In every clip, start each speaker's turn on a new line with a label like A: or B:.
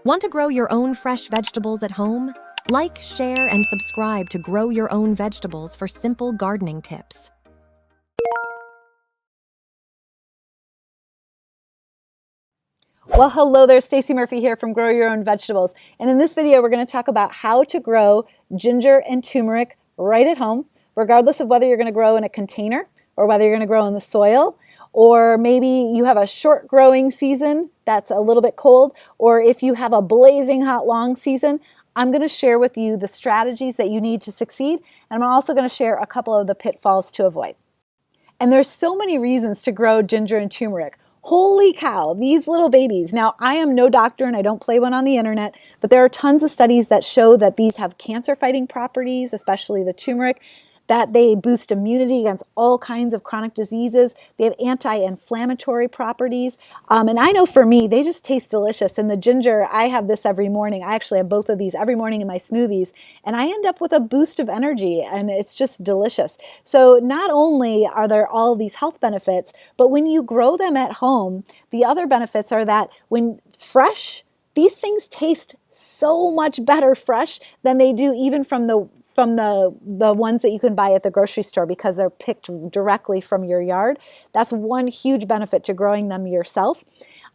A: Want to grow your own fresh vegetables at home? Like, share, and subscribe to Grow Your Own Vegetables for simple gardening tips.
B: Well, hello there, Stacey Murphy here from Grow Your Own Vegetables. And in this video, we're going to talk about how to grow ginger and turmeric right at home, regardless of whether you're going to grow in a container or whether you're going to grow in the soil, or maybe you have a short growing season that's a little bit cold, or if you have a blazing hot long season. I'm going to share with you the strategies that you need to succeed, and I'm also going to share a couple of the pitfalls to avoid. And there's so many reasons to grow ginger and turmeric. Holy cow, these little babies. Now, I am no doctor and I don't play one on the internet, but there are tons of studies that show that these have cancer-fighting properties, especially the turmeric, that they boost immunity against all kinds of chronic diseases. They have anti-inflammatory properties. And I know for me, they just taste delicious. And the ginger, I have this every morning. I actually have both of these every morning in my smoothies. And I end up with a boost of energy, and it's just delicious. So not only are there all of these health benefits, but when you grow them at home, the other benefits are that when fresh, these things taste so much better fresh than they do even from the ones that you can buy at the grocery store, because they're picked directly from your yard. That's one huge benefit to growing them yourself.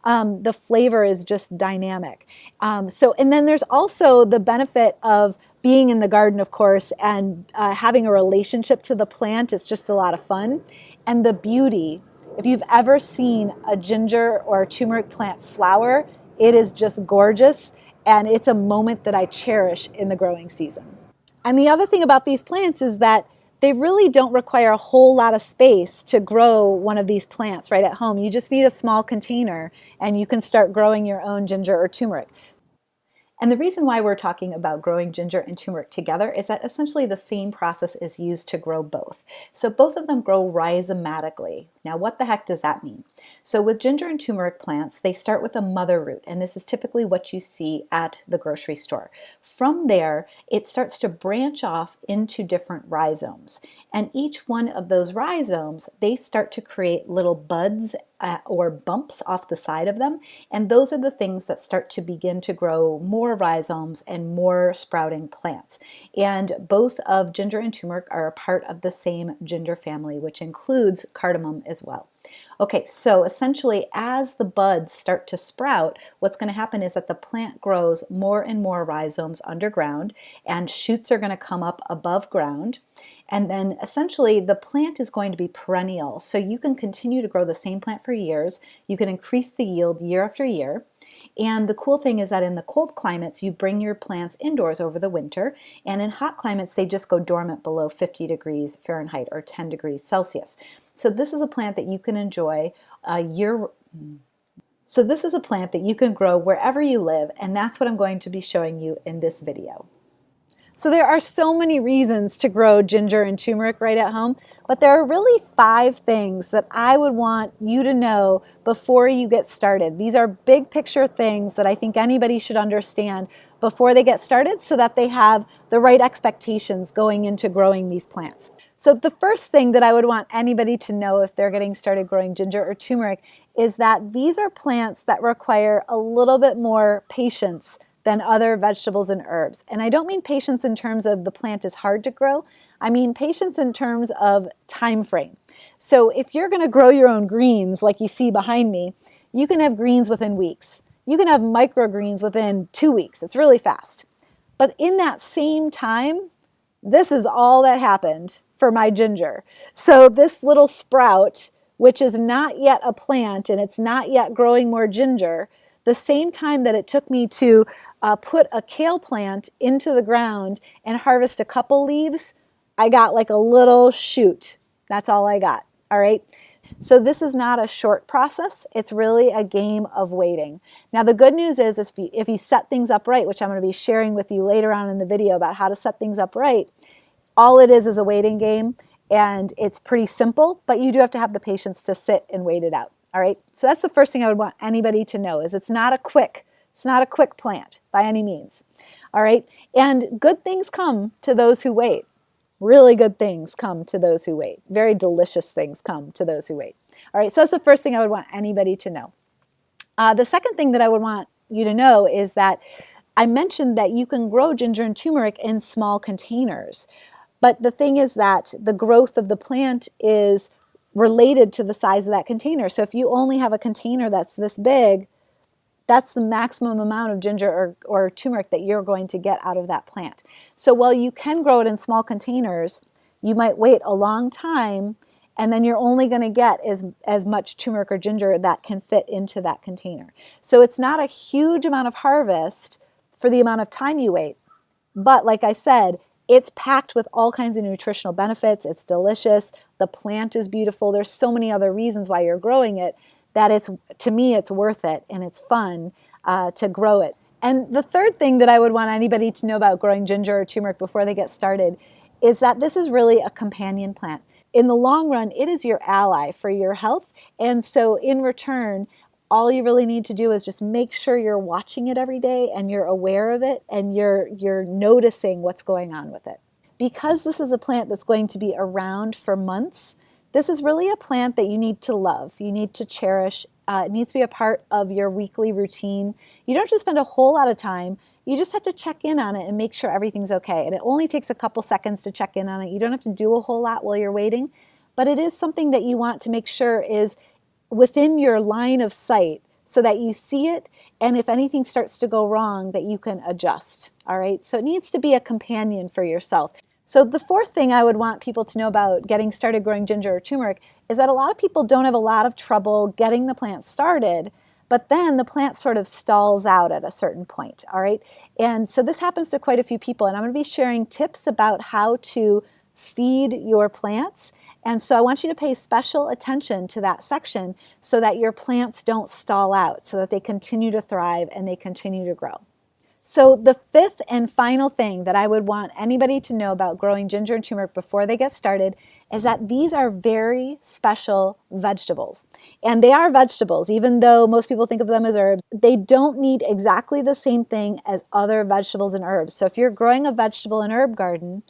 B: The flavor is just dynamic. And then there's also the benefit of being in the garden, of course, and having a relationship to the plant. It's just a lot of fun. And the beauty, if you've ever seen a ginger or a turmeric plant flower, it is just gorgeous. And it's a moment that I cherish in the growing season. And the other thing about these plants is that they really don't require a whole lot of space to grow one of these plants right at home. You just need a small container and you can start growing your own ginger or turmeric. And the reason why we're talking about growing ginger and turmeric together is that essentially the same process is used to grow both. So both of them grow rhizomatically. Now, what the heck does that mean? So with ginger and turmeric plants, they start with a mother root, and this is typically what you see at the grocery store. From there, it starts to branch off into different rhizomes. And each one of those rhizomes, they start to create little buds or bumps off the side of them. And those are the things that start to begin to grow more rhizomes and more sprouting plants. And both of ginger and turmeric are a part of the same ginger family, which includes cardamom as well. Okay, so essentially as the buds start to sprout, what's going to happen is that the plant grows more and more rhizomes underground, and shoots are going to come up above ground. And then essentially the plant is going to be perennial. So you can continue to grow the same plant for years. You can increase the yield year after year. And the cool thing is that in the cold climates, you bring your plants indoors over the winter. And in hot climates, they just go dormant below 50 degrees Fahrenheit or 10 degrees Celsius. So this is a plant that you can enjoy So this is a plant that you can grow wherever you live. And that's what I'm going to be showing you in this video. So there are so many reasons to grow ginger and turmeric right at home, but there are really 5 things that I would want you to know before you get started. These are big picture things that I think anybody should understand before they get started so that they have the right expectations going into growing these plants. So the first thing that I would want anybody to know if they're getting started growing ginger or turmeric is that these are plants that require a little bit more patience than other vegetables and herbs. And I don't mean patience in terms of the plant is hard to grow. I mean patience in terms of time frame. So if you're going to grow your own greens like you see behind me, you can have greens within weeks. You can have microgreens within 2 weeks. It's really fast. But in that same time, this is all that happened for my ginger. So this little sprout, which is not yet a plant and it's not yet growing more ginger, the same time that it took me to put a kale plant into the ground and harvest a couple leaves, I got like a little shoot. That's all I got, all right? So this is not a short process. It's really a game of waiting. Now the good news is if you set things up right, which I'm going to be sharing with you later on in the video about how to set things up right, all it is a waiting game, and it's pretty simple, but you do have to have the patience to sit and wait it out. All right, so that's the first thing I would want anybody to know is it's not a quick plant by any means. All right, and good things come to those who wait. Really good things come to those who wait. Very delicious things come to those who wait. All right, so that's the first thing I would want anybody to know. The second thing that I would want you to know is that I mentioned that you can grow ginger and turmeric in small containers. But the thing is that the growth of the plant is related to the size of that container. So if you only have a container that's this big, that's the maximum amount of ginger or turmeric that you're going to get out of that plant. So while you can grow it in small containers, you might wait a long time, and then you're only going to get as much turmeric or ginger that can fit into that container. So it's not a huge amount of harvest for the amount of time you wait. But like I said, it's packed with all kinds of nutritional benefits. It's delicious. The plant is beautiful. There's so many other reasons why you're growing it that to me, it's worth it, and it's fun to grow it. And the third thing that I would want anybody to know about growing ginger or turmeric before they get started is that this is really a companion plant. In the long run, it is your ally for your health. And so in return, all you really need to do is just make sure you're watching it every day and you're aware of it and you're noticing what's going on with it. Because this is a plant that's going to be around for months, this is really a plant that you need to love, you need to cherish. It needs to be a part of your weekly routine. You don't have to spend a whole lot of time. You just have to check in on it and make sure everything's okay. And it only takes a couple seconds to check in on it. You don't have to do a whole lot while you're waiting, but it is something that you want to make sure is within your line of sight so that you see it, and if anything starts to go wrong, that you can adjust, all right? So it needs to be a companion for yourself. So the fourth thing I would want people to know about getting started growing ginger or turmeric is that a lot of people don't have a lot of trouble getting the plant started, but then the plant sort of stalls out at a certain point, all right? And so this happens to quite a few people, and I'm going to be sharing tips about how to feed your plants. And so I want you to pay special attention to that section so that your plants don't stall out, so that they continue to thrive and they continue to grow. So the fifth and final thing that I would want anybody to know about growing ginger and turmeric before they get started is that these are very special vegetables. And they are vegetables, even though most people think of them as herbs. They don't need exactly the same thing as other vegetables and herbs. So if you're growing a vegetable and herb garden,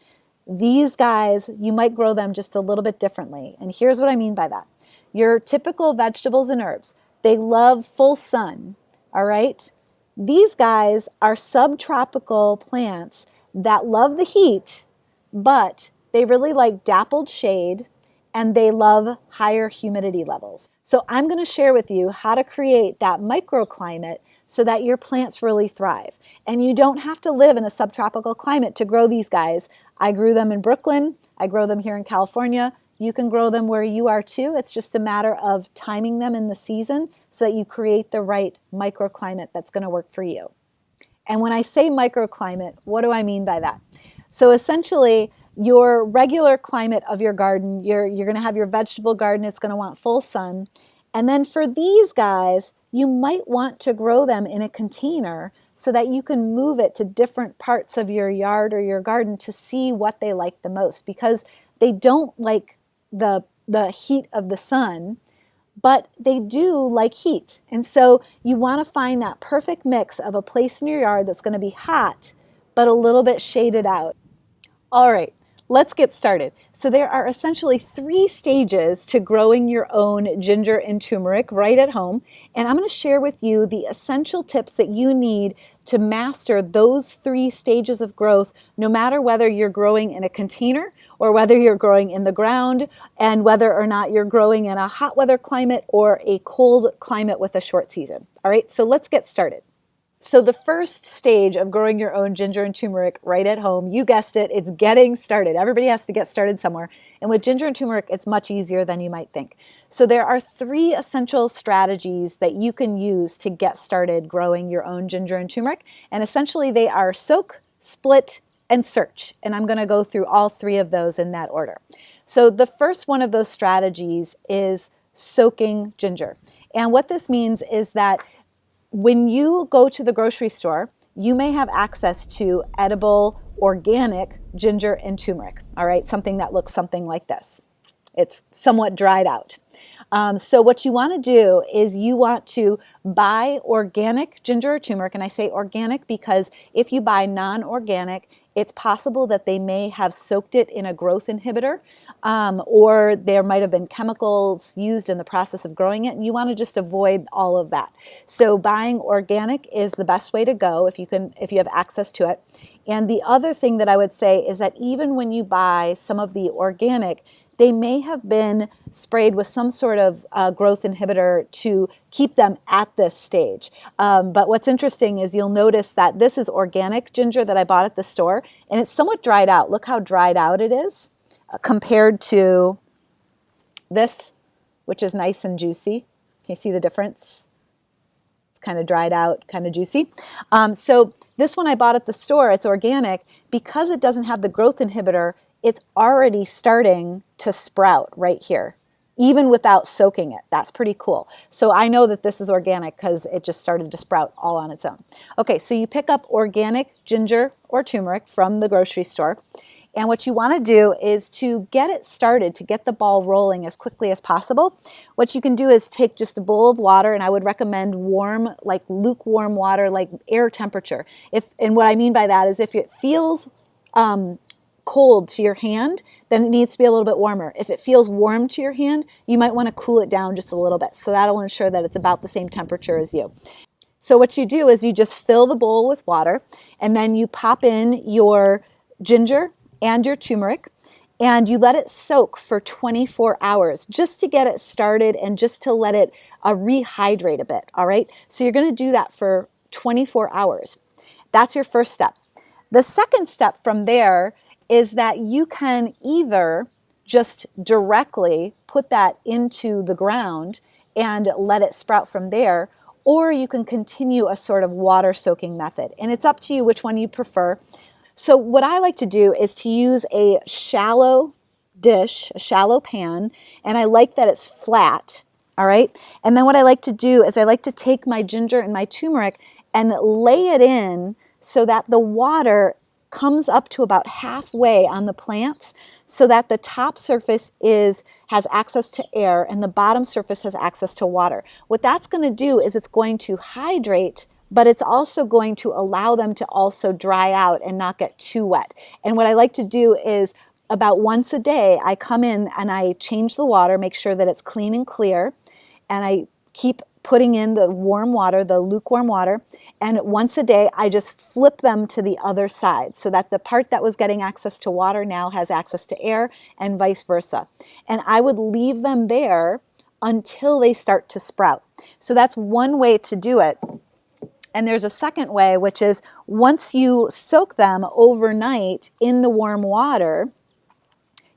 B: these guys, you might grow them just a little bit differently. And here's what I mean by that. Your typical vegetables and herbs, they love full sun, all right? These guys are subtropical plants that love the heat, but they really like dappled shade and they love higher humidity levels. So I'm going to share with you how to create that microclimate so that your plants really thrive. And you don't have to live in a subtropical climate to grow these guys. I grew them in Brooklyn. I grow them here in California. You can grow them where you are too. It's just a matter of timing them in the season so that you create the right microclimate that's going to work for you. And when I say microclimate, what do I mean by that? So essentially, your regular climate of your garden, you're going to have your vegetable garden. It's going to want full sun. And then for these guys, you might want to grow them in a container so that you can move it to different parts of your yard or your garden to see what they like the most, because they don't like the heat of the sun, but they do like heat. And so you want to find that perfect mix of a place in your yard that's going to be hot, but a little bit shaded out. All right, let's get started. So there are essentially 3 stages to growing your own ginger and turmeric right at home. And I'm going to share with you the essential tips that you need to master those 3 stages of growth, no matter whether you're growing in a container or whether you're growing in the ground, and whether or not you're growing in a hot weather climate or a cold climate with a short season. All right, so let's get started. So the first stage of growing your own ginger and turmeric right at home, you guessed it, it's getting started. Everybody has to get started somewhere. And with ginger and turmeric, it's much easier than you might think. So there are 3 essential strategies that you can use to get started growing your own ginger and turmeric. And essentially they are soak, split, and search. And I'm going to go through all 3 of those in that order. So the first one of those strategies is soaking ginger. And what this means is that when you go to the grocery store, you may have access to edible, organic ginger and turmeric, all right? Something that looks something like this. It's somewhat dried out. So what you want to do is you want to buy organic ginger or turmeric, and I say organic because if you buy non-organic, it's possible that they may have soaked it in a growth inhibitor, or there might have been chemicals used in the process of growing it, and you want to just avoid all of that. So buying organic is the best way to go if you have access to it. And the other thing that I would say is that even when you buy some of the organic, they may have been sprayed with some sort of growth inhibitor to keep them at this stage. But what's interesting is you'll notice that this is organic ginger that I bought at the store, and it's somewhat dried out. Look how dried out it is compared to this, which is nice and juicy. Can you see the difference? It's kind of dried out, kind of juicy. So this one I bought at the store, it's organic. Because it doesn't have the growth inhibitor, it's already starting to sprout right here, even without soaking it. That's pretty cool. So I know that this is organic because it just started to sprout all on its own. Okay, so you pick up organic ginger or turmeric from the grocery store. And what you want to do is to get it started, to get the ball rolling as quickly as possible. What you can do is take just a bowl of water, and I would recommend warm, like lukewarm water, like air temperature. And what I mean by that is if it feels cold to your hand, then it needs to be a little bit warmer. If it feels warm to your hand, you might want to cool it down just a little bit. So that'll ensure that it's about the same temperature as you. So what you do is you just fill the bowl with water, and then you pop in your ginger and your turmeric, and you let it soak for 24 hours just to get it started and just to let it rehydrate a bit, all right? So you're going to do that for 24 hours. That's your first step. The second step from there is that you can either just directly put that into the ground and let it sprout from there, or you can continue a sort of water soaking method. And it's up to you which one you prefer. So what I like to do is to use a shallow dish, a shallow pan, and I like that it's flat, all right? And then what I like to do is I like to take my ginger and my turmeric and lay it in so that the water comes up to about halfway on the plants, so that the top surface has access to air and the bottom surface has access to water. What that's going to do is it's going to hydrate, but it's also going to allow them to also dry out and not get too wet. And what I like to do is about once a day, I come in and I change the water, make sure that it's clean and clear, and I keep putting in the warm water, the lukewarm water, and once a day I just flip them to the other side so that the part that was getting access to water now has access to air, and vice versa. And I would leave them there until they start to sprout. So that's one way to do it. And there's a second way, which is once you soak them overnight in the warm water,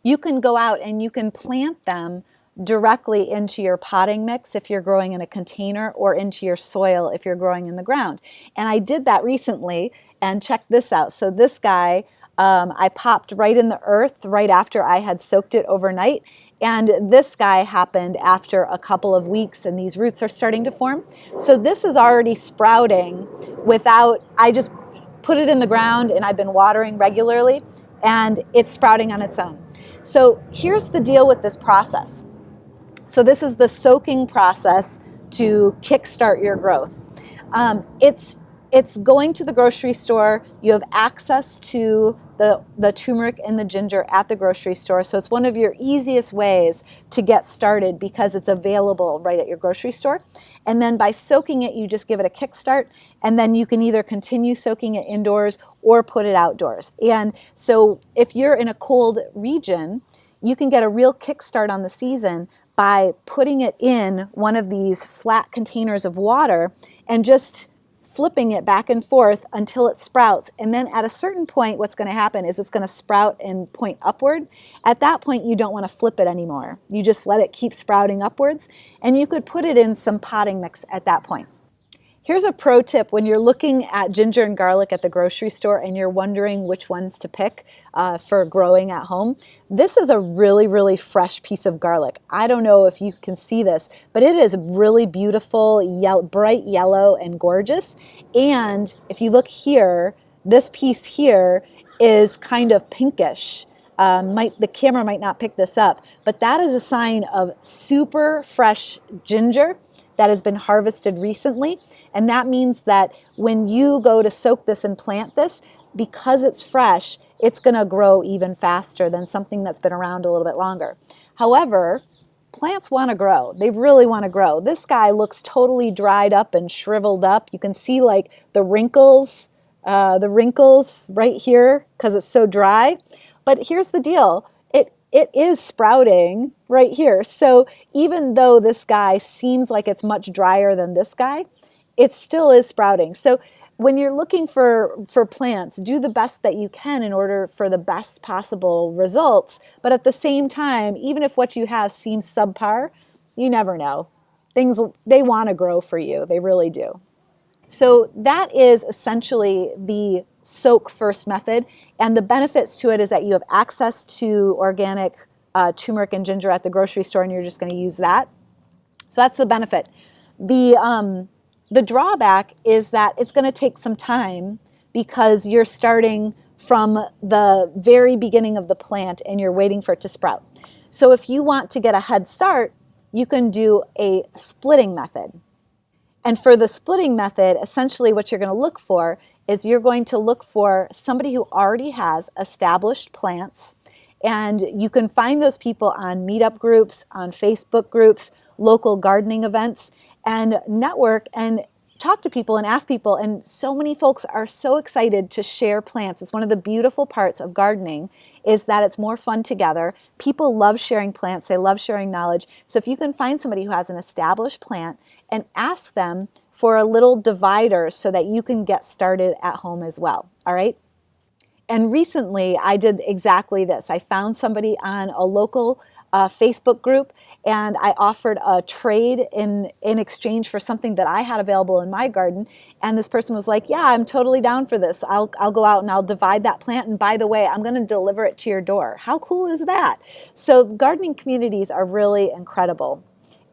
B: you can go out and you can plant them directly into your potting mix if you're growing in a container, or into your soil if you're growing in the ground. And I did that recently, and check this out. So this guy, I popped right in the earth right after I had soaked it overnight. And this guy happened after a couple of weeks, and these roots are starting to form. So this is already sprouting I just put it in the ground and I've been watering regularly, and it's sprouting on its own. So here's the deal with this process. So this is the soaking process to kickstart your growth. It's going to the grocery store. You have access to the turmeric and the ginger at the grocery store. So it's one of your easiest ways to get started because it's available right at your grocery store. And then by soaking it, you just give it a kickstart, and then you can either continue soaking it indoors or put it outdoors. And so if you're in a cold region, you can get a real kickstart on the season by putting it in one of these flat containers of water and just flipping it back and forth until it sprouts. And then at a certain point, what's going to happen is it's going to sprout and point upward. At that point, you don't want to flip it anymore. You just let it keep sprouting upwards, and you could put it in some potting mix at that point. Here's a pro tip when you're looking at ginger and garlic at the grocery store and you're wondering which ones to pick for growing at home. This is a really, really fresh piece of garlic. I don't know if you can see this, but it is really beautiful, bright yellow and gorgeous. And if you look here, this piece here is kind of pinkish. The camera might not pick this up, but that is a sign of super fresh ginger that has been harvested recently. And that means that when you go to soak this and plant this, because it's fresh, it's going to grow even faster than something that's been around a little bit longer. However, plants want to grow. They really want to grow. This guy looks totally dried up and shriveled up. You can see like the wrinkles right here because it's so dry. But here's the deal. It is sprouting right here. So even though this guy seems like it's much drier than this guy, it still is sprouting. So when you're looking for plants, do the best that you can in order for the best possible results. But at the same time, even if what you have seems subpar, you never know. They want to grow for you. They really do. So that is essentially the soak first method. And the benefits to it is that you have access to organic turmeric and ginger at the grocery store, and you're just going to use that. So that's the benefit. The drawback is that it's going to take some time because you're starting from the very beginning of the plant and you're waiting for it to sprout. So if you want to get a head start, you can do a splitting method. And for the splitting method, essentially what you're going to look for is you're going to look for somebody who already has established plants. And you can find those people on meetup groups, on Facebook groups, local gardening events, and network and talk to people and ask people. And so many folks are so excited to share plants. It's one of the beautiful parts of gardening is that it's more fun together. People love sharing plants. They love sharing knowledge. So if you can find somebody who has an established plant and ask them for a little divider so that you can get started at home as well. All right. And recently I did exactly this. I found somebody on a local Facebook group, and I offered a trade in exchange for something that I had available in my garden. And this person was like, yeah, I'm totally down for this. I'll go out and I'll divide that plant. And by the way, I'm going to deliver it to your door. How cool is that? So gardening communities are really incredible.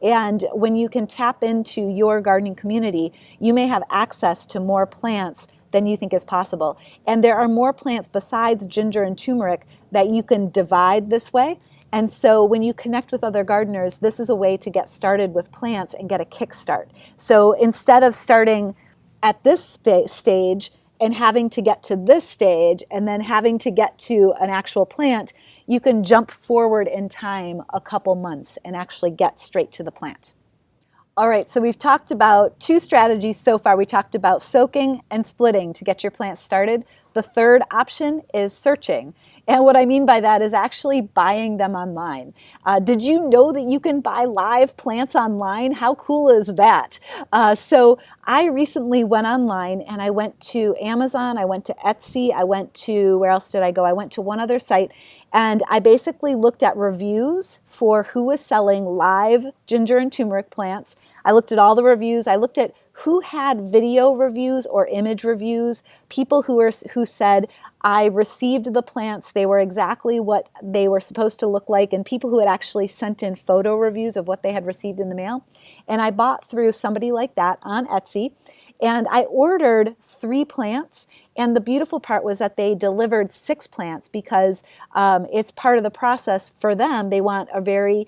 B: And when you can tap into your gardening community, you may have access to more plants than you think is possible. And there are more plants besides ginger and turmeric that you can divide this way. And so when you connect with other gardeners, this is a way to get started with plants and get a kickstart. So instead of starting at this stage and having to get to this stage and then having to get to an actual plant, you can jump forward in time a couple months and actually get straight to the plant. All right, so we've talked about two strategies so far. We talked about soaking and splitting to get your plants started. The third option is searching. And what I mean by that is actually buying them online. Did you know that you can buy live plants online? How cool is that? So I recently went online and I went to Amazon, I went to Etsy, I went to, where else did I go? I went to one other site, and I basically looked at reviews for who was selling live ginger and turmeric plants. I looked at all the reviews. I looked at who had video reviews or image reviews, people who said, I received the plants, they were exactly what they were supposed to look like, and people who had actually sent in photo reviews of what they had received in the mail. And I bought through somebody like that on Etsy, and I ordered 3 plants. And the beautiful part was that they delivered 6 plants because it's part of the process for them. They want a very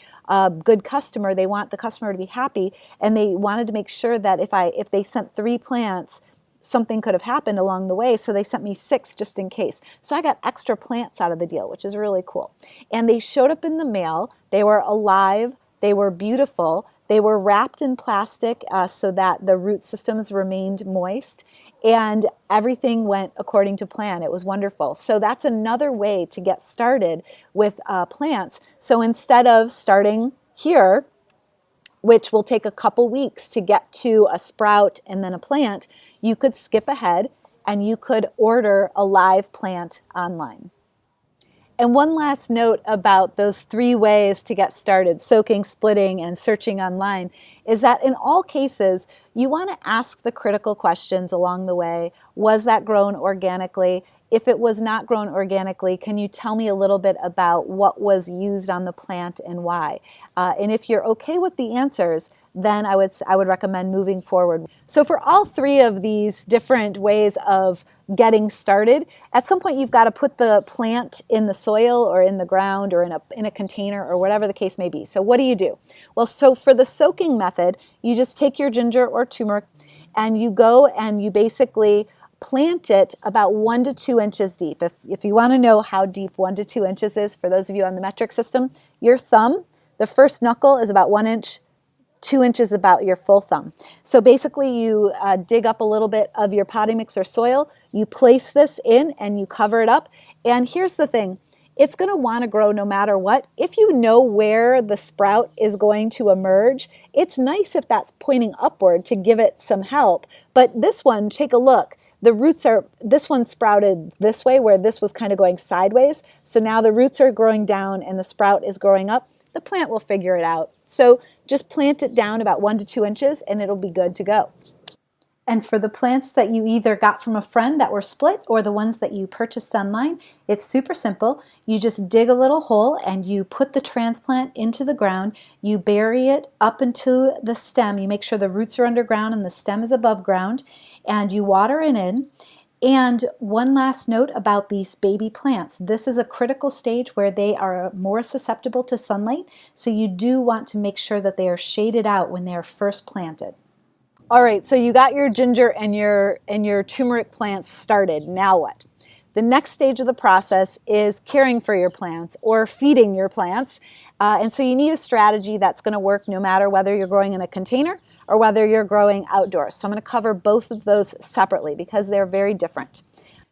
B: good customer. They want the customer to be happy, and they wanted to make sure that if they sent 3 plants, something could have happened along the way. So they sent me 6 just in case. So I got extra plants out of the deal, which is really cool. And they showed up in the mail. They were alive. They were beautiful. They were wrapped in plastic so that the root systems remained moist. And everything went according to plan. It was wonderful. So that's another way to get started with plants. So instead of starting here, which will take a couple weeks to get to a sprout and then a plant, you could skip ahead and you could order a live plant online. And one last note about those 3 ways to get started, soaking, splitting, and searching online, is that in all cases, you want to ask the critical questions along the way. Was that grown organically? If it was not grown organically, can you tell me a little bit about what was used on the plant and why? And if you're okay with the answers, then I would recommend moving forward. So for all 3 of these different ways of getting started, at some point you've got to put the plant in the soil or in the ground or in a container or whatever the case may be. So what do? Well, so for the soaking method, you just take your ginger or turmeric and you go and you basically plant it about 1 to 2 inches deep. If you want to know how deep 1 to 2 inches is, for those of you on the metric system, your thumb, the first knuckle is about 1 inch, 2 inches about your full thumb. So basically you dig up a little bit of your potting mix or soil, you place this in and you cover it up. And here's the thing, it's going to want to grow no matter what. If you know where the sprout is going to emerge, it's nice if that's pointing upward to give it some help. But this one, take a look. The roots are, this one sprouted this way where this was kind of going sideways. So now the roots are growing down and the sprout is growing up. The plant will figure it out. So just plant it down about 1 to 2 inches and it'll be good to go. And for the plants that you either got from a friend that were split or the ones that you purchased online, it's super simple. You just dig a little hole and you put the transplant into the ground. You bury it up into the stem. You make sure the roots are underground and the stem is above ground, and you water it in. And one last note about these baby plants. This is a critical stage where they are more susceptible to sunlight, so you do want to make sure that they are shaded out when they are first planted. All right, so you got your ginger and your turmeric plants started. Now what? The next stage of the process is caring for your plants or feeding your plants. And so you need a strategy that's going to work no matter whether you're growing in a container or whether you're growing outdoors. So I'm going to cover both of those separately because they're very different.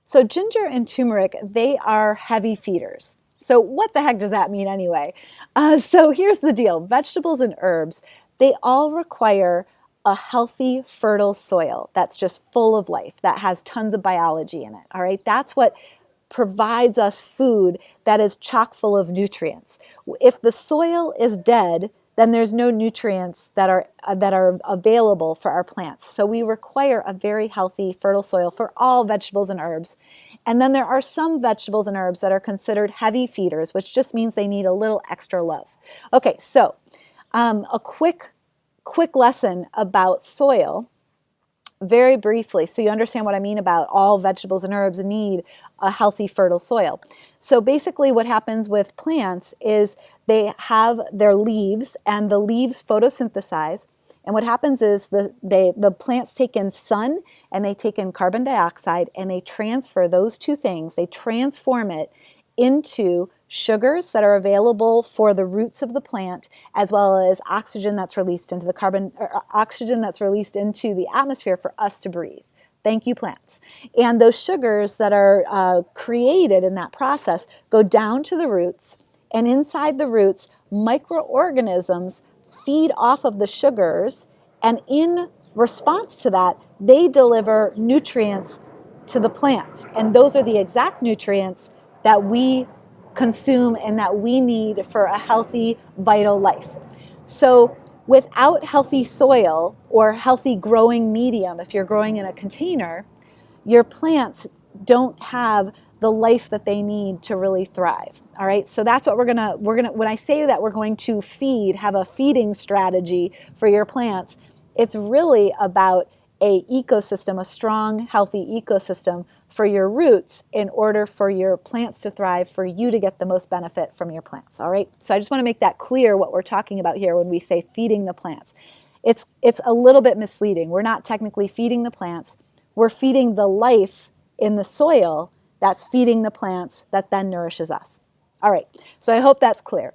B: So ginger and turmeric, they are heavy feeders. So what the heck does that mean anyway? So here's the deal. Vegetables and herbs, they all require a healthy, fertile soil that's just full of life, that has tons of biology in it, all right? That's what provides us food that is chock full of nutrients. If the soil is dead, then there's no nutrients that are available for our plants. So we require a very healthy, fertile soil for all vegetables and herbs. And then there are some vegetables and herbs that are considered heavy feeders, which just means they need a little extra love. Okay, so a quick lesson about soil, very briefly, so you understand what I mean about all vegetables and herbs need a healthy, fertile soil. So basically what happens with plants is they have their leaves, and the leaves photosynthesize, and what happens is the plants take in sun and they take in carbon dioxide, and they transfer those two things, they transform it into sugars that are available for the roots of the plant, as well as oxygen that's released into the atmosphere for us to breathe. Thank you, plants. And those sugars that are created in that process go down to the roots, and inside the roots, microorganisms feed off of the sugars, and in response to that, they deliver nutrients to the plants. And those are the exact nutrients that we consume and that we need for a healthy, vital life. So without healthy soil or healthy growing medium, if you're growing in a container, your plants don't have the life that they need to really thrive. All right, so that's what we're gonna, when I say that we're going to have a feeding strategy for your plants, it's really about a ecosystem, a strong, healthy ecosystem for your roots in order for your plants to thrive, for you to get the most benefit from your plants, all right? So I just want to make that clear what we're talking about here when we say feeding the plants. It's a little bit misleading. We're not technically feeding the plants. We're feeding the life in the soil that's feeding the plants that then nourishes us. All right, so I hope that's clear.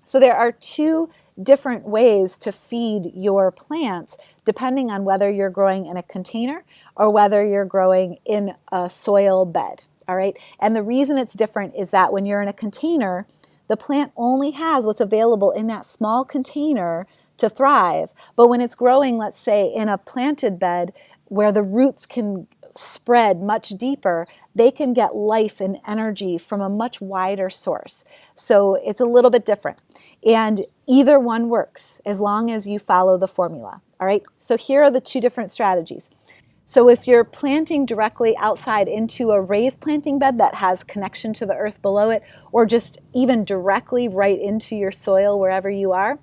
B: So there are two different ways to feed your plants depending on whether you're growing in a container or whether you're growing in a soil bed, all right? And the reason it's different is that when you're in a container, the plant only has what's available in that small container to thrive. But when it's growing, let's say, in a planted bed where the roots can spread much deeper, they can get life and energy from a much wider source. So it's a little bit different. And either one works as long as you follow the formula. All right, so here are the two different strategies. So if you're planting directly outside into a raised planting bed that has connection to the earth below it, or just even directly right into your soil wherever you are,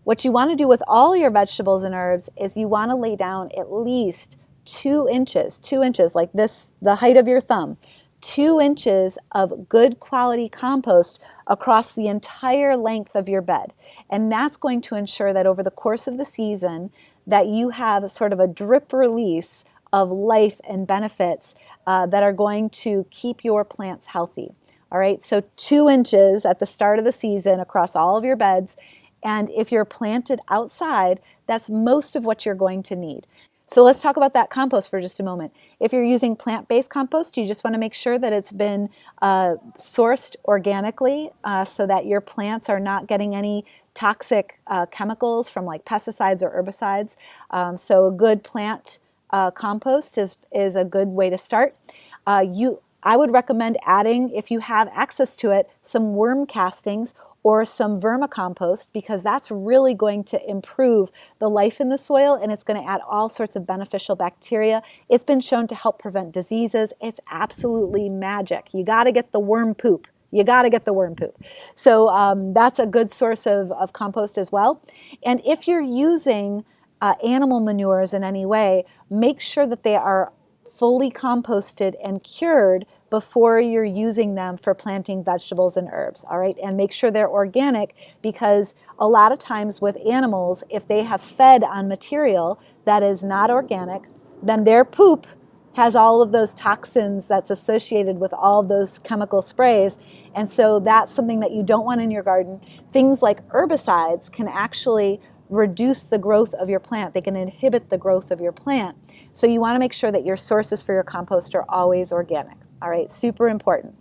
B: what you want to do with all your vegetables and herbs is you want to lay down at least 2 inches, like this, the height of your thumb, 2 inches of good quality compost across the entire length of your bed. And that's going to ensure that over the course of the season that you have sort of a drip release of life and benefits that are going to keep your plants healthy. All right, so 2 inches at the start of the season across all of your beds. And if you're planted outside, that's most of what you're going to need. So let's talk about that compost for just a moment. If you're using plant-based compost, you just want to make sure that it's been sourced organically so that your plants are not getting any toxic chemicals from like pesticides or herbicides. So a good plant compost is a good way to start. I would recommend adding, if you have access to it, some worm castings or some vermicompost, because that's really going to improve the life in the soil, and it's going to add all sorts of beneficial bacteria. It's been shown to help prevent diseases. It's absolutely magic. You got to get the worm poop. You got to get the worm poop. So that's a good source of compost as well. And if you're using animal manures in any way, make sure that they are fully composted and cured before you're using them for planting vegetables and herbs, all right? And make sure they're organic, because a lot of times with animals, if they have fed on material that is not organic, then their poop has all of those toxins that's associated with all of those chemical sprays. And so that's something that you don't want in your garden. Things like herbicides can actually reduce the growth of your plant. They can inhibit the growth of your plant. So you want to make sure that your sources for your compost are always organic. All right, super important.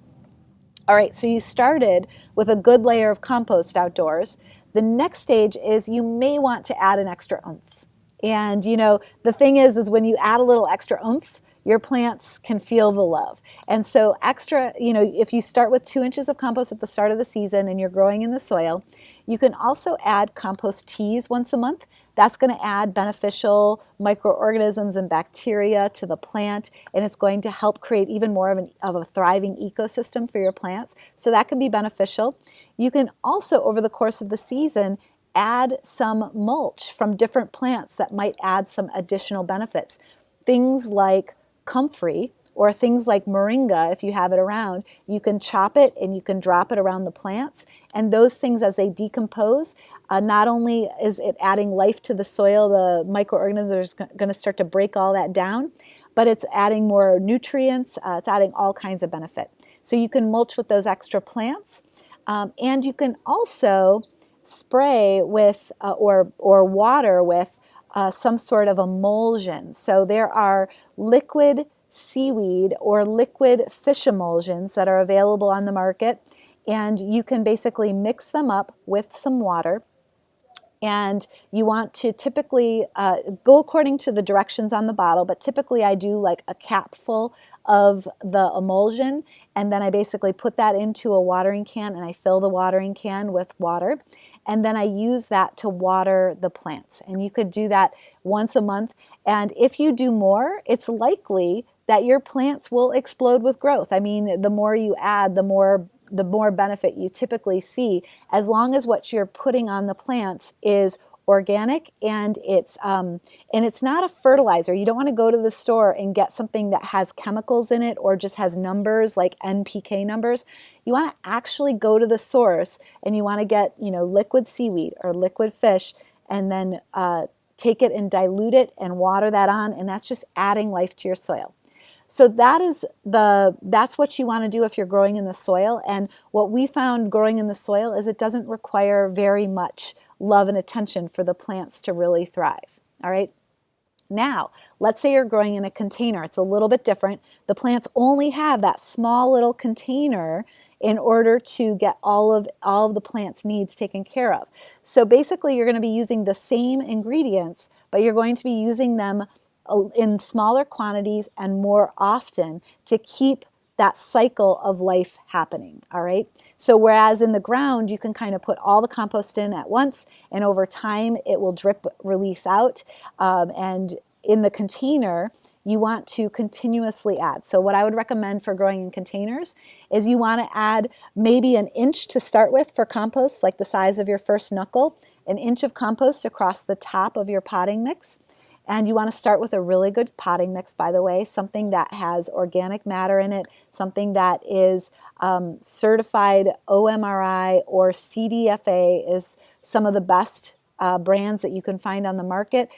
B: All right, so you started with a good layer of compost outdoors. The next stage is you may want to add an extra oomph. And you know, the thing is when you add a little extra oomph, your plants can feel the love. And so extra, you know, if you start with 2 inches of compost at the start of the season and you're growing in the soil, you can also add compost teas once a month. That's going to add beneficial microorganisms and bacteria to the plant, and it's going to help create even more of a thriving ecosystem for your plants. So that can be beneficial. You can also, over the course of the season, add some mulch from different plants that might add some additional benefits. Things like comfrey or things like moringa, if you have it around, you can chop it and you can drop it around the plants. And those things, as they decompose, not only is it adding life to the soil, the microorganisms are going to start to break all that down, but it's adding more nutrients, it's adding all kinds of benefit. So you can mulch with those extra plants, and you can also spray with or water with some sort of emulsion. So there are liquid seaweed or liquid fish emulsions that are available on the market, and you can basically mix them up with some water. And you want to typically go according to the directions on the bottle, but typically I do like a capful of the emulsion, and then I basically put that into a watering can and I fill the watering can with water, and then I use that to water the plants. And you could do that once a month, and if you do more, it's likely that your plants will explode with growth. I mean, the more you add, the more benefit you typically see, as long as what you're putting on the plants is organic and it's not a fertilizer. You don't want to go to the store and get something that has chemicals in it or just has numbers like NPK numbers. You want to actually go to the source, and you want to get, you know, liquid seaweed or liquid fish, and then take it and dilute it and water that on, and that's just adding life to your soil. So that's what you want to do if you're growing in the soil. And what we found growing in the soil is it doesn't require very much love and attention for the plants to really thrive. All right. Now, let's say you're growing in a container. It's a little bit different. The plants only have that small little container in order to get all of the plant's needs taken care of. So basically, you're going to be using the same ingredients, but you're going to be using them in smaller quantities and more often to keep that cycle of life happening, all right? So whereas in the ground, you can kind of put all the compost in at once, and over time, it will drip release out. And in the container, you want to continuously add. So what I would recommend for growing in containers is you want to add maybe an inch to start with for compost, like the size of your first knuckle, an inch of compost across the top of your potting mix. And you want to start with a really good potting mix, by the way, something that has organic matter in it, something that is certified OMRI or CDFA is some of the best brands that you can find on the market.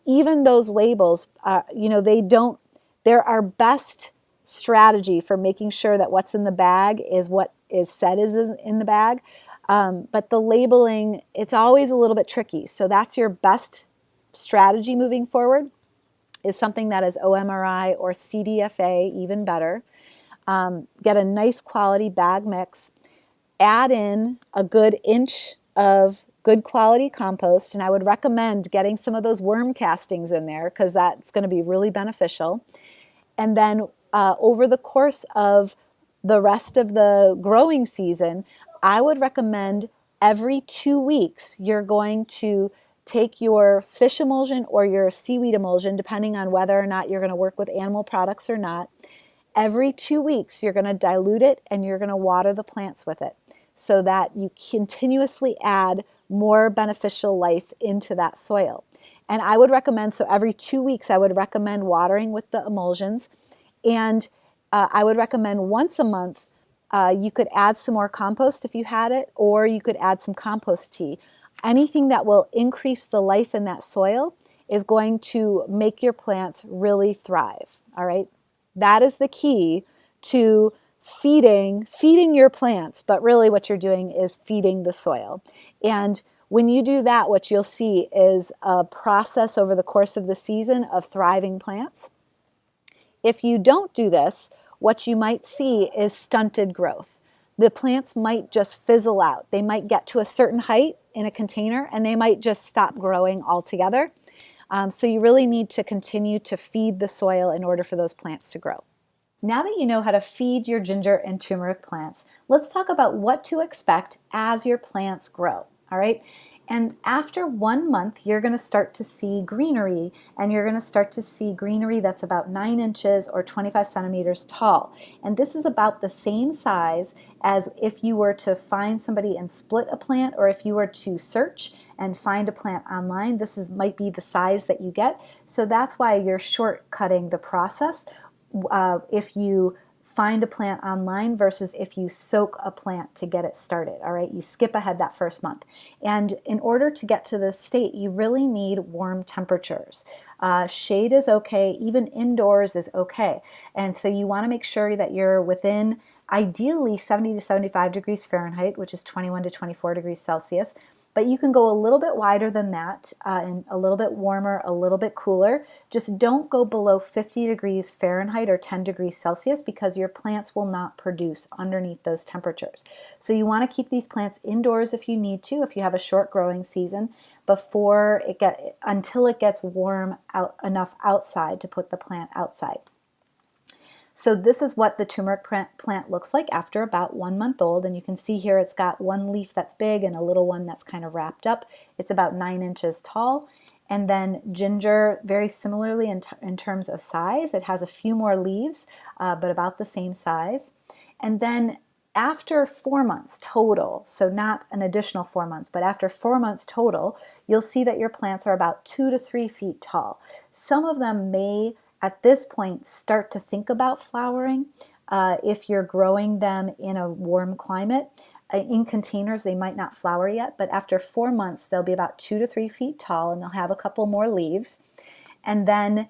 B: Even those labels, you know, they don't They're our best strategy for making sure that what's in the bag is what is said is in the bag. But the labeling, it's always a little bit tricky. So that's your best strategy moving forward, is something that is OMRI or CDFA, even better. Get a nice quality bag mix. Add in a good inch of good quality compost, and I would recommend getting some of those worm castings in there because that's going to be really beneficial. And then over the course of the rest of the growing season, I would recommend every 2 weeks you're going to take your fish emulsion or your seaweed emulsion, depending on whether or not you're going to work with animal products or not. Every 2 weeks, you're going to dilute it and you're going to water the plants with it so that you continuously add more beneficial life into that soil. And I would recommend, so every 2 weeks, I would recommend watering with the emulsions. And I would recommend once a month, you could add some more compost if you had it, or you could add some compost tea. Anything that will increase the life in that soil is going to make your plants really thrive, all right? That is the key to feeding your plants, but really what you're doing is feeding the soil. And when you do that, what you'll see is a process over the course of the season of thriving plants. If you don't do this, what you might see is stunted growth. The plants might just fizzle out. They might get to a certain height in a container and they might just stop growing altogether. So you really need to continue to feed the soil in order for those plants to grow. Now that you know how to feed your ginger and turmeric plants, let's talk about what to expect as your plants grow, all right? And after 1 month, you're going to start to see greenery, and you're going to start to see greenery that's about 9 inches or 25 centimeters tall. And this is about the same size as if you were to find somebody and split a plant, or if you were to search and find a plant online. This might be the size that you get. So that's why you're shortcutting the process if you find a plant online versus if you soak a plant to get it started, all right? You skip ahead that first month. And in order to get to this state, you really need warm temperatures. Shade is okay, even indoors is okay. And so you want to make sure that you're within ideally 70 to 75 degrees Fahrenheit, which is 21 to 24 degrees Celsius. But you can go a little bit wider than that, and a little bit warmer, a little bit cooler. Just don't go below 50 degrees Fahrenheit or 10 degrees Celsius because your plants will not produce underneath those temperatures. So you want to keep these plants indoors if you need to, if you have a short growing season, until it gets warm enough outside to put the plant outside. So this is what the turmeric plant looks like after about 1 month old. And you can see here it's got one leaf that's big and a little one that's kind of wrapped up. It's about 9 inches tall. And then ginger, very similarly in terms of size. It has a few more leaves, but about the same size. And then after 4 months total, so not an additional 4 months, but after 4 months total, you'll see that your plants are about 2 to 3 feet tall. Some of them may at this point start to think about flowering. If you're growing them in a warm climate, in containers they might not flower yet, but after 4 months they'll be about 2 to 3 feet tall and they'll have a couple more leaves. And then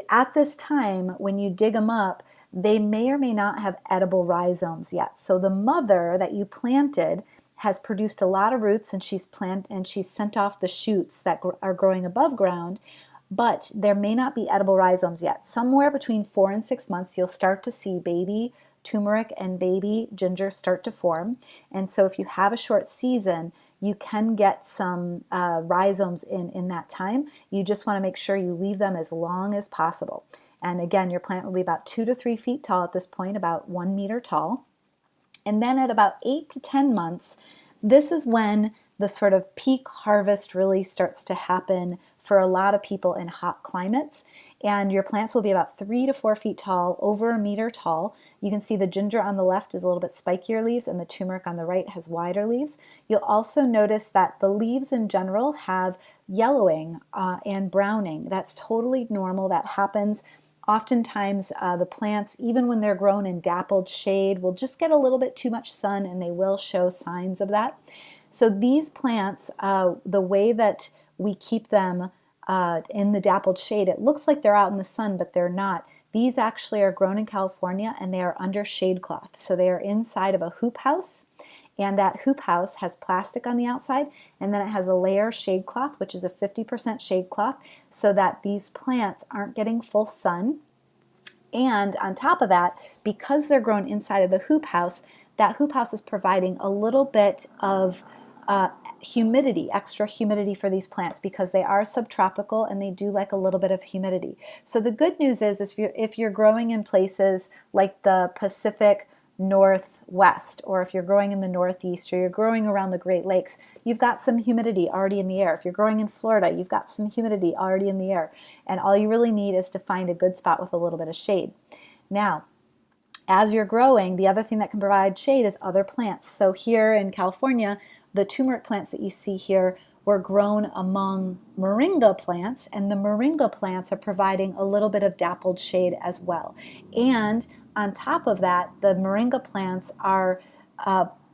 B: at this time when you dig them up, they may or may not have edible rhizomes yet. So the mother that you planted has produced a lot of roots, and she's sent off the shoots that are growing above ground. But there may not be edible rhizomes yet. Somewhere between 4 and 6 months, you'll start to see baby turmeric and baby ginger start to form. And so if you have a short season, you can get some rhizomes in that time. You just want to make sure you leave them as long as possible. And again, your plant will be about 2 to 3 feet tall at this point, about 1 meter tall. And then at about 8 to 10 months, this is when the sort of peak harvest really starts to happen for a lot of people in hot climates. And your plants will be about 3 to 4 feet tall, over 1 meter tall. You can see the ginger on the left is a little bit spikier leaves, and the turmeric on the right has wider leaves. You'll also notice that the leaves in general have yellowing and browning. That's totally normal. That happens. Oftentimes the plants, even when they're grown in dappled shade, will just get a little bit too much sun, and they will show signs of that. So these plants, the way that we keep them in the dappled shade, it looks like they're out in the sun, but they're not. These actually are grown in California and they are under shade cloth. So they are inside of a hoop house, and that hoop house has plastic on the outside, and then it has a layer of shade cloth, which is a 50% shade cloth, so that these plants aren't getting full sun. And on top of that, because they're grown inside of the hoop house, that hoop house is providing a little bit of humidity, extra humidity for these plants, because they are subtropical and they do like a little bit of humidity. So the good news is if you're growing in places like the Pacific Northwest, or if you're growing in the Northeast, or you're growing around the Great Lakes, you've got some humidity already in the air. If you're growing in Florida, you've got some humidity already in the air. And all you really need is to find a good spot with a little bit of shade. Now, as you're growing, the other thing that can provide shade is other plants. So here in California, the turmeric plants that you see here were grown among moringa plants, and the moringa plants are providing a little bit of dappled shade as well. And on top of that, the moringa plants are,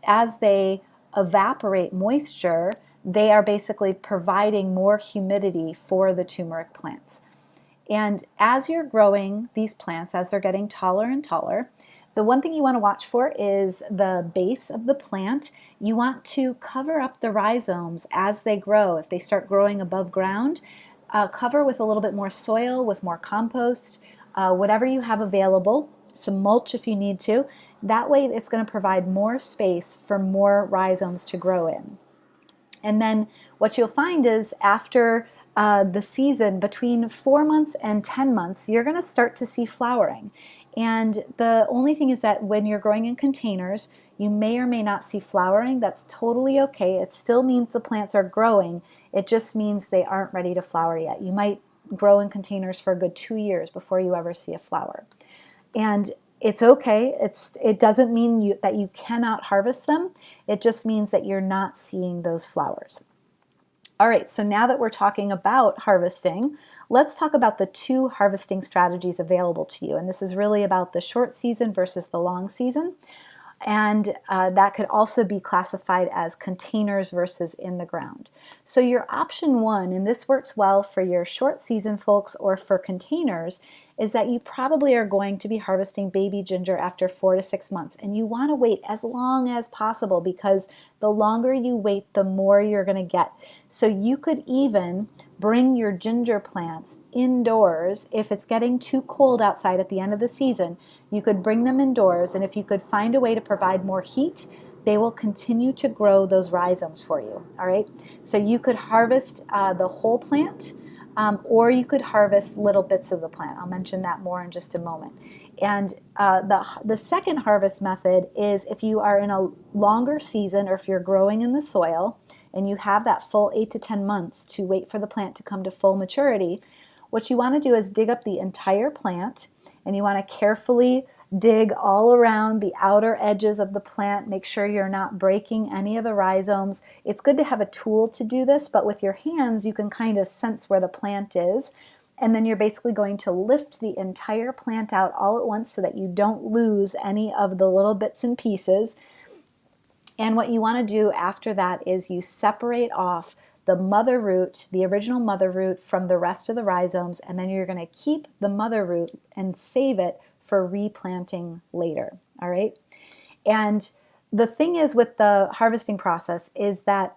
B: as they evaporate moisture, they are basically providing more humidity for the turmeric plants. And as you're growing these plants, as they're getting taller and taller, the one thing you want to watch for is the base of the plant. You want to cover up the rhizomes as they grow. If they start growing above ground, cover with a little bit more soil, with more compost, whatever you have available, some mulch if you need to. That way it's going to provide more space for more rhizomes to grow in. And then what you'll find is after the season, between 4 months and 10 months, you're going to start to see flowering. And the only thing is that when you're growing in containers, you may or may not see flowering. That's totally okay. It still means the plants are growing. It just means they aren't ready to flower yet. You might grow in containers for a good 2 years before you ever see a flower. And it's okay. It doesn't mean that you cannot harvest them. It just means that you're not seeing those flowers. All right, so now that we're talking about harvesting, let's talk about the 2 harvesting strategies available to you. And this is really about the short season versus the long season. And that could also be classified as containers versus in the ground. So your option 1, and this works well for your short season folks or for containers, is that you probably are going to be harvesting baby ginger after 4 to 6 months. And you want to wait as long as possible, because the longer you wait, the more you're going to get. So you could even bring your ginger plants indoors. If it's getting too cold outside at the end of the season, you could bring them indoors, and if you could find a way to provide more heat, they will continue to grow those rhizomes for you. All right, so you could harvest the whole plant, or you could harvest little bits of the plant. I'll mention that more in just a moment. And the second harvest method is if you are in a longer season, or if you're growing in the soil and you have that full 8 to 10 months to wait for the plant to come to full maturity. What you want to do is dig up the entire plant, and you want to carefully dig all around the outer edges of the plant. Make sure you're not breaking any of the rhizomes. It's good to have a tool to do this, but with your hands you can kind of sense where the plant is. And then you're basically going to lift the entire plant out all at once so that you don't lose any of the little bits and pieces. And what you want to do after that is you separate off the mother root, the original mother root, from the rest of the rhizomes, and then you're going to keep the mother root and save it for replanting later. All right. And the thing is with the harvesting process is that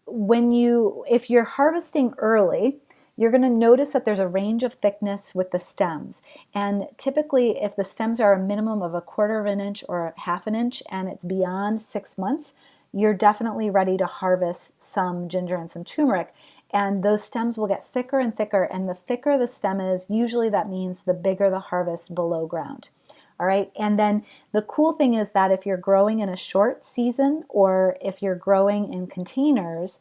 B: if you're harvesting early, you're going to notice that there's a range of thickness with the stems. And typically, if the stems are a minimum of 1/4 of an inch or 1/2 an inch and it's beyond 6 months, you're definitely ready to harvest some ginger and some turmeric. And those stems will get thicker and thicker. And the thicker the stem is, usually that means the bigger the harvest below ground. All right. And then the cool thing is that if you're growing in a short season, or if you're growing in containers,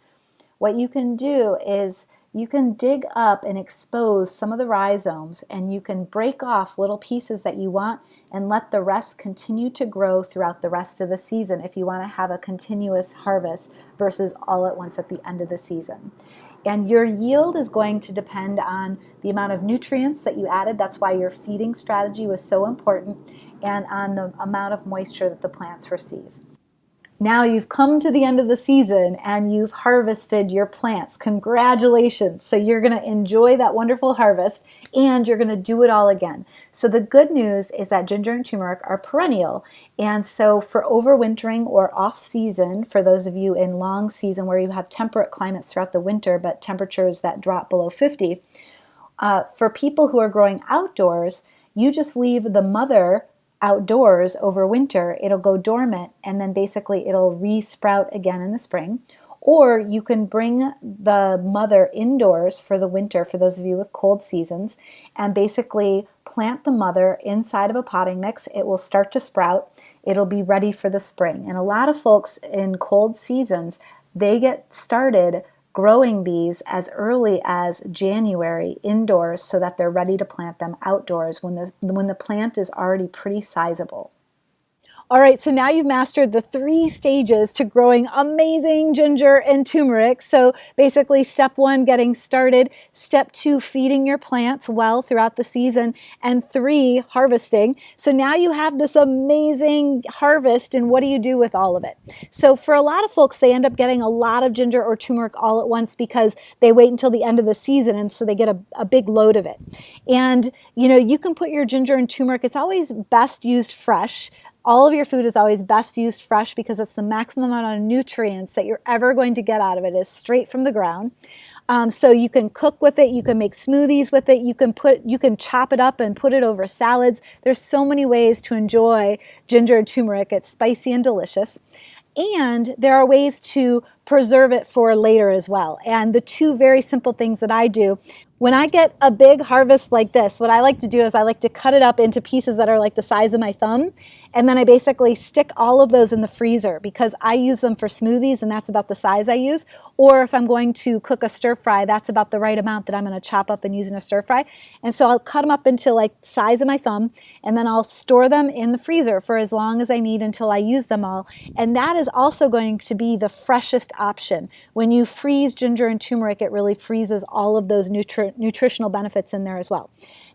B: what you can do is you can dig up and expose some of the rhizomes, and you can break off little pieces that you want and let the rest continue to grow throughout the rest of the season if you want to have a continuous harvest versus all at once at the end of the season. And your yield is going to depend on the amount of nutrients that you added. That's why your feeding strategy was so important, and on the amount of moisture that the plants receive. Now you've come to the end of the season and you've harvested your plants. Congratulations. So you're going to enjoy that wonderful harvest and you're going to do it all again. So the good news is that ginger and turmeric are perennial. And so for overwintering or off season, for those of you in long season where you have temperate climates throughout the winter, but temperatures that drop below 50, for people who are growing outdoors, you just leave the mother outdoors over winter. It'll go dormant and then basically it'll re-sprout again in the spring. Or you can bring the mother indoors for the winter, for those of you with cold seasons, and basically plant the mother inside of a potting mix. It will start to sprout. It'll be ready for the spring. And a lot of folks in cold seasons, they get started growing these as early as January indoors so that they're ready to plant them outdoors when the plant is already pretty sizable. All right, so now you've mastered the 3 stages to growing amazing ginger and turmeric. So basically step 1, getting started. Step 2, feeding your plants well throughout the season. And 3, harvesting. So now you have this amazing harvest, and what do you do with all of it? So for a lot of folks, they end up getting a lot of ginger or turmeric all at once because they wait until the end of the season, and so they get a big load of it. And you can put your ginger and turmeric, it's always best used fresh. All of your food is always best used fresh because it's the maximum amount of nutrients that you're ever going to get out of it is straight from the ground. So you can cook with it, you can make smoothies with it, you can chop it up and put it over salads. There's so many ways to enjoy ginger and turmeric. It's spicy and delicious. And there are ways to preserve it for later as well. And the 2 very simple things that I do, when I get a big harvest like this, what I like to do is I like to cut it up into pieces that are like the size of my thumb. And then I basically stick all of those in the freezer because I use them for smoothies and that's about the size I use. Or if I'm going to cook a stir fry, that's about the right amount that I'm going to chop up and use in a stir fry. And so I'll cut them up into like size of my thumb and then I'll store them in the freezer for as long as I need until I use them all. And that is also going to be the freshest option. When you freeze ginger and turmeric, it really freezes all of those nutritional benefits in there as well.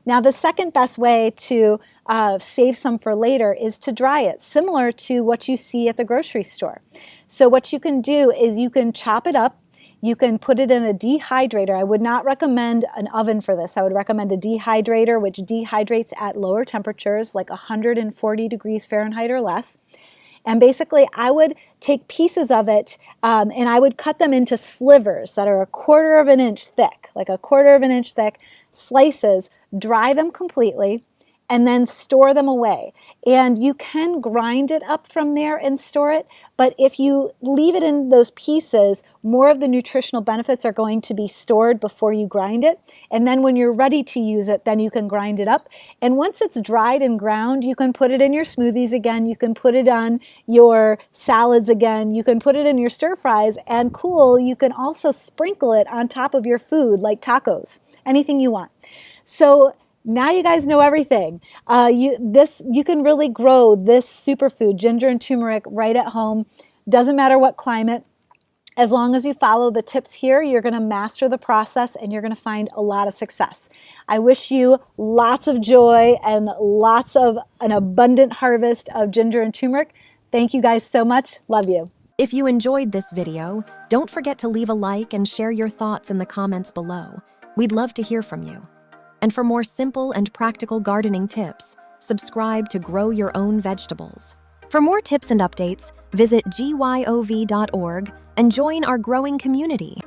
B: Now, the second best way to save some for later is to dry it, similar to what you see at the grocery store. So what you can do is you can chop it up. You can put it in a dehydrator. I would not recommend an oven for this. I would recommend a dehydrator, which dehydrates at lower temperatures, like 140 degrees Fahrenheit or less. And basically, I would take pieces of it and I would cut them into slivers that are 1/4 of an inch thick, like 1/4 of an inch thick slices, dry them completely, and then store them away. And you can grind it up from there and store it, but if you leave it in those pieces, more of the nutritional benefits are going to be stored before you grind it. And then when you're ready to use it, then you can grind it up. And once it's dried and ground, you can put it in your smoothies again, you can put it on your salads again, you can put it in your stir fries, and cool, you can also sprinkle it on top of your food like tacos, anything you want. So now you guys know everything. You can really grow this superfood, ginger and turmeric, right at home. Doesn't matter what climate. As long as you follow the tips here, you're going to master the process and you're going to find a lot of success. I wish you lots of joy and lots of an abundant harvest of ginger and turmeric. Thank you guys so much. Love you.
A: If you enjoyed this video, don't forget to leave a like and share your thoughts in the comments below. We'd love to hear from you. And for more simple and practical gardening tips, subscribe to Grow Your Own Vegetables. For more tips and updates, visit gyov.org and join our growing community.